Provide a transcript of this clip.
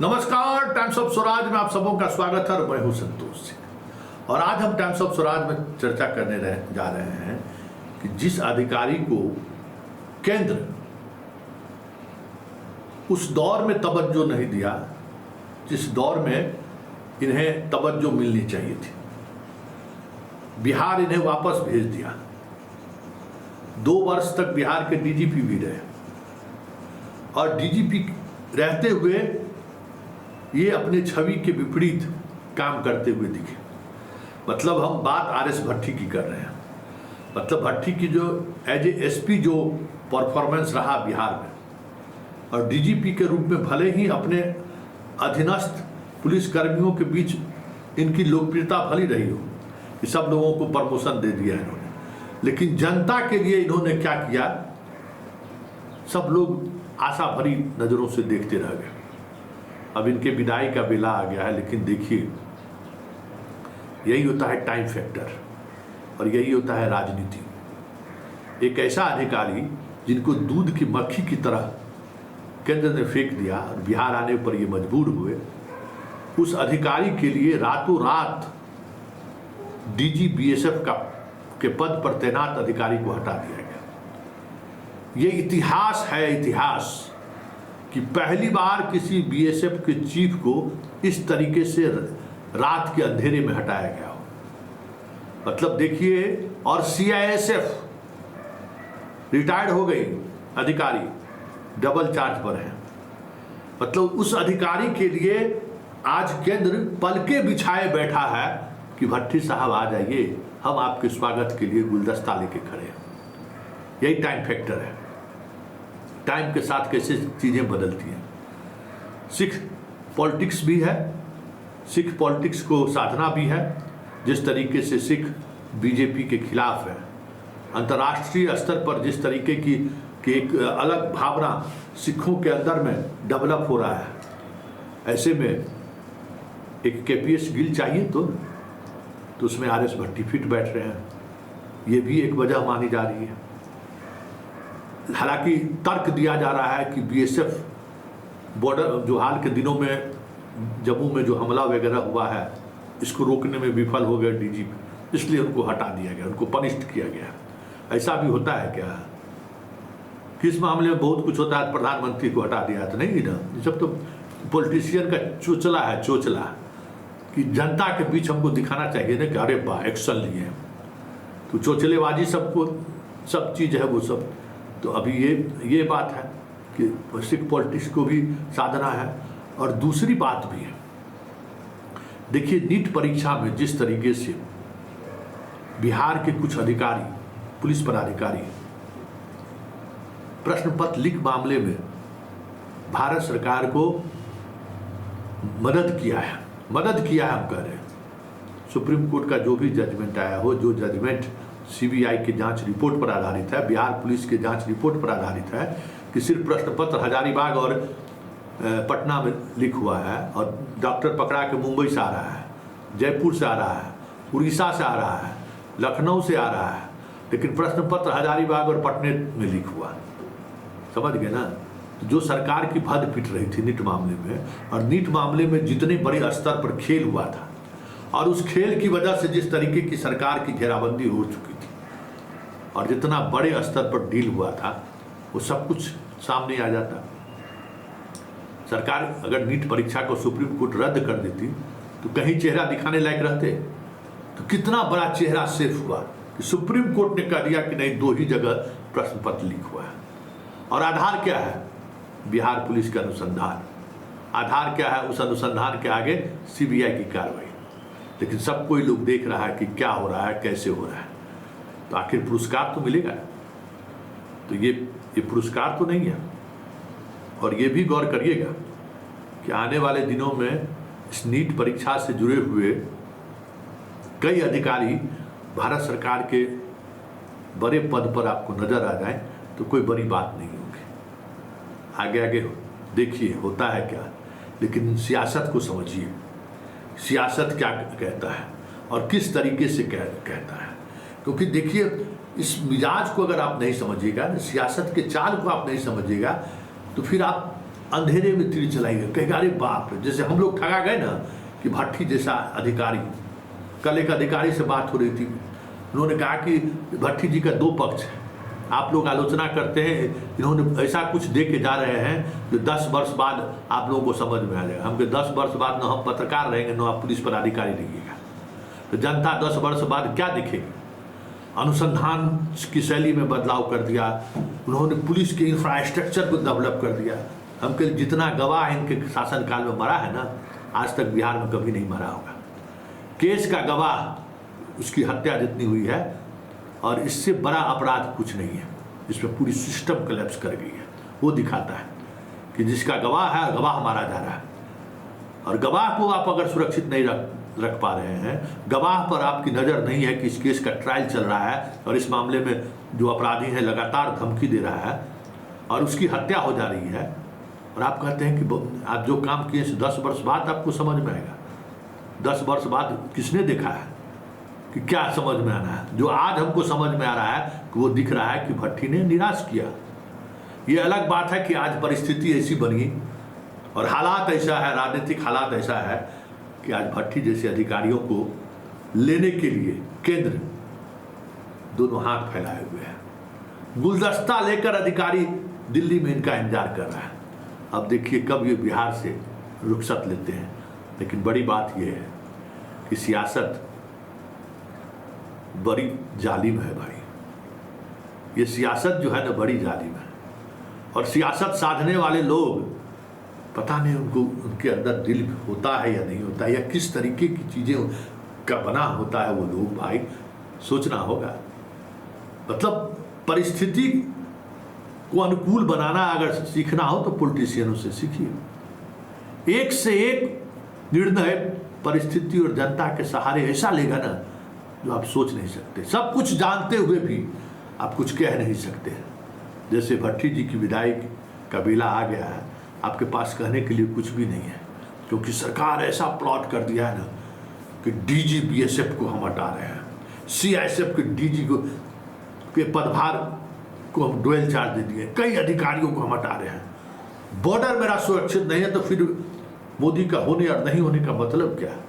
नमस्कार, times of Swaraj में आप सबों का स्वागत है और मैं हूं संतोष सिंह। और आज हम टाइम्स ऑफ स्वराज में चर्चा करने जा रहे हैं कि जिस अधिकारी को केंद्र उस दौर में तवज्जो नहीं दिया जिस दौर में इन्हें तवज्जो मिलनी चाहिए थी, बिहार इन्हें वापस भेज दिया। 2 वर्ष तक बिहार के डीजीपी भी रहे और डीजीपी रहते हुए ये अपने छवि के विपरीत काम करते हुए दिखे। मतलब हम बात आरएस भट्टी की कर रहे हैं। मतलब भट्टी की जो एज ए एसपी जो परफॉर्मेंस रहा बिहार में, और डीजीपी के रूप में भले ही अपने अधीनस्थ पुलिस कर्मियों के बीच इनकी लोकप्रियता भली रही हो कि सब लोगों को प्रमोशन दे दिया इन्होंने, लेकिन जनता के लिए इन्होंने क्या किया, सब लोग आशा भरी नज़रों से देखते रह गए। अब इनके विदाई का बेला आ गया है, लेकिन देखिए यही होता है टाइम फैक्टर और यही होता है राजनीति। एक ऐसा अधिकारी जिनको दूध की मक्खी की तरह केंद्र ने फेंक दिया और बिहार आने पर ये मजबूर हुए, उस अधिकारी के लिए रातों रात डीजी बीएसएफ के पद पर तैनात अधिकारी को हटा दिया गया। ये इतिहास है, इतिहास कि पहली बार किसी बीएसएफ के चीफ को इस तरीके से रात के अंधेरे में हटाया गया हो। मतलब देखिए, और सीआईएसएफ रिटायर्ड हो गई, अधिकारी डबल चार्ज पर है। मतलब उस अधिकारी के लिए आज केंद्र पलके बिछाए बैठा है कि भट्टी साहब आ जाइए, हम आपके स्वागत के लिए गुलदस्ता लेके खड़े हैं। यही टाइम फैक्टर है, टाइम के साथ कैसे चीज़ें बदलती हैं। सिख पॉलिटिक्स भी है, सिख पॉलिटिक्स को साधना भी है। जिस तरीके से सिख बीजेपी के खिलाफ है, अंतर्राष्ट्रीय स्तर पर जिस तरीके की एक अलग भावना सिखों के अंदर में डेवलप हो रहा है, ऐसे में एक केपीएस गिल चाहिए तो उसमें आरएस भट्टी फिट बैठ रहे हैं। ये भी एक वजह मानी जा रही है। हालांकि तर्क दिया जा रहा है कि बीएसएफ बॉर्डर जो हाल के दिनों में जम्मू में जो हमला वगैरह हुआ है, इसको रोकने में विफल हो गए डीजीपी, इसलिए उनको हटा दिया गया, उनको पनिश्ड किया गया। ऐसा भी होता है क्या? किस मामले में बहुत कुछ होता है, प्रधानमंत्री को हटा दिया तो नहीं ना। ये सब तो पॉलिटिशियन का चोचला है, चोचला कि जनता के बीच हमको दिखाना चाहिए ना कि अरे वाह एक्शन लिए हैं। तो चोचलेबाजी सबको सब चीज़ है वो सब। तो अभी ये बात है कि सिख पॉलिटिक्स को भी साधना है। और दूसरी बात भी है, देखिए नीट परीक्षा में जिस तरीके से बिहार के कुछ अधिकारी, पुलिस पदाधिकारी प्रश्न पत्र लीक मामले में भारत सरकार को मदद किया है हम कह रहे हैं। सुप्रीम कोर्ट का जो भी जजमेंट आया हो, जो जजमेंट सीबीआई की जांच रिपोर्ट पर आधारित है, बिहार पुलिस की जांच रिपोर्ट पर आधारित है कि सिर्फ प्रश्न पत्र हजारीबाग और पटना में लीक हुआ है, और डॉक्टर पकड़ा के मुंबई से आ रहा है, जयपुर से आ रहा है, उड़ीसा से आ रहा है, लखनऊ से आ रहा है, लेकिन प्रश्न पत्र हजारीबाग और पटने में लीक हुआ। समझ गए ना? तो जो सरकार की भद पिट रही थी नीट मामले में, और नीट मामले में जितने बड़े स्तर पर खेल हुआ था, और उस खेल की वजह से जिस तरीके की सरकार की घेराबंदी हो चुकी थी और जितना बड़े स्तर पर डील हुआ था, वो सब कुछ सामने आ जाता। सरकार अगर नीट परीक्षा को सुप्रीम कोर्ट रद्द कर देती तो कहीं चेहरा दिखाने लायक रहते। तो कितना बड़ा चेहरा सेफ हुआ कि सुप्रीम कोर्ट ने कह दिया कि नहीं, 2 ही जगह प्रश्न पत्र लीक हुआ है। और आधार क्या है? बिहार पुलिस का अनुसंधान। आधार क्या है? उस अनुसंधान के आगे सीबीआई की कार्रवाई। लेकिन सब कोई लोग देख रहा है कि क्या हो रहा है, कैसे हो रहा है। तो आखिर पुरस्कार तो मिलेगा। तो ये पुरस्कार तो नहीं है। और ये भी गौर करिएगा कि आने वाले दिनों में इस नीट परीक्षा से जुड़े हुए कई अधिकारी भारत सरकार के बड़े पद पर आपको नजर आ जाए तो कोई बड़ी बात नहीं होगी। आगे आगे देखिए होता है क्या। लेकिन सियासत को समझिए, सियासत क्या कहता है और किस तरीके से कहता है। क्योंकि देखिए, इस मिजाज को अगर आप नहीं समझिएगा, सियासत के चाल को आप नहीं समझिएगा, तो फिर आप अंधेरे में तीर चलाइए, कहेगा अरे बाप रे, जैसे हम लोग ठगा गए ना कि भट्टी जैसा अधिकारी। कल एक अधिकारी से बात हो रही थी, उन्होंने कहा कि भट्टी जी का दो पक्ष है, आप लोग आलोचना करते हैं, इन्होंने ऐसा कुछ दे के जा रहे हैं जो 10 वर्ष बाद आप लोगों को समझ में आ जाएगा। हम 10 वर्ष बाद न हम पत्रकार रहेंगे न आप पुलिस पदाधिकारी दिखेगा, तो जनता 10 वर्ष बाद क्या दिखेगी। अनुसंधान की शैली में बदलाव कर दिया, उन्होंने पुलिस के इंफ्रास्ट्रक्चर को डेवलप कर दिया। हम कल जितना गवाह इनके शासनकाल में मरा है ना, आज तक बिहार में कभी नहीं मरा होगा। केस का गवाह उसकी हत्या जितनी हुई है, और इससे बड़ा अपराध कुछ नहीं है। इसमें पूरी सिस्टम कोलैप्स कर गई है। वो दिखाता है कि जिसका गवाह है, गवाह मारा जा रहा है, और गवाह को आप अगर सुरक्षित नहीं रख पा रहे हैं, गवाह पर आपकी नज़र नहीं है कि इस केस का ट्रायल चल रहा है और इस मामले में जो अपराधी है लगातार धमकी दे रहा है और उसकी हत्या हो जा रही है, और आप कहते हैं कि आप जो काम किए 10 वर्ष बाद आपको समझ में आएगा। 10 वर्ष बाद किसने देखा है कि क्या समझ में आना है? जो आज हमको समझ में आ रहा है कि वो दिख रहा है कि भट्टी ने निराश किया। ये अलग बात है कि आज परिस्थिति ऐसी बनी और हालात ऐसा है, राजनीतिक हालात ऐसा है कि आज भट्टी जैसे अधिकारियों को लेने के लिए केंद्र दोनों हाथ फैलाए हुए हैं। गुलदस्ता लेकर अधिकारी दिल्ली में इनका इंतजार कर रहा है। अब देखिए कब ये बिहार से रुखसत लेते हैं। लेकिन बड़ी बात यह है कि सियासत बड़ी जालिम है भाई। ये सियासत जो है ना बड़ी जालिम है, और सियासत साधने वाले लोग पता नहीं उनको उनके अंदर दिल होता है या नहीं होता है, या किस तरीके की चीज़ें का बना होता है वो लोग, भाई सोचना होगा। मतलब परिस्थिति को अनुकूल बनाना अगर सीखना हो तो पॉलिटिशियनों से सीखिए। एक से एक निर्णय परिस्थिति और जनता के सहारे ऐसा लेगा ना जो आप सोच नहीं सकते। सब कुछ जानते हुए भी आप कुछ कह नहीं सकते। जैसे भट्टी जी की विदाई का बेला आ गया है, आपके पास कहने के लिए कुछ भी नहीं है, क्योंकि सरकार ऐसा प्लॉट कर दिया है ना कि डीजी बीएसएफ को हम हटा रहे हैं, सीआईएसएफ के डीजी को के पदभार को हम डुअल चार्ज दे दिए, कई अधिकारियों को हम हटा रहे हैं। बॉर्डर मेरा सुरक्षित नहीं है, तो फिर मोदी का होने और नहीं होने का मतलब क्या है?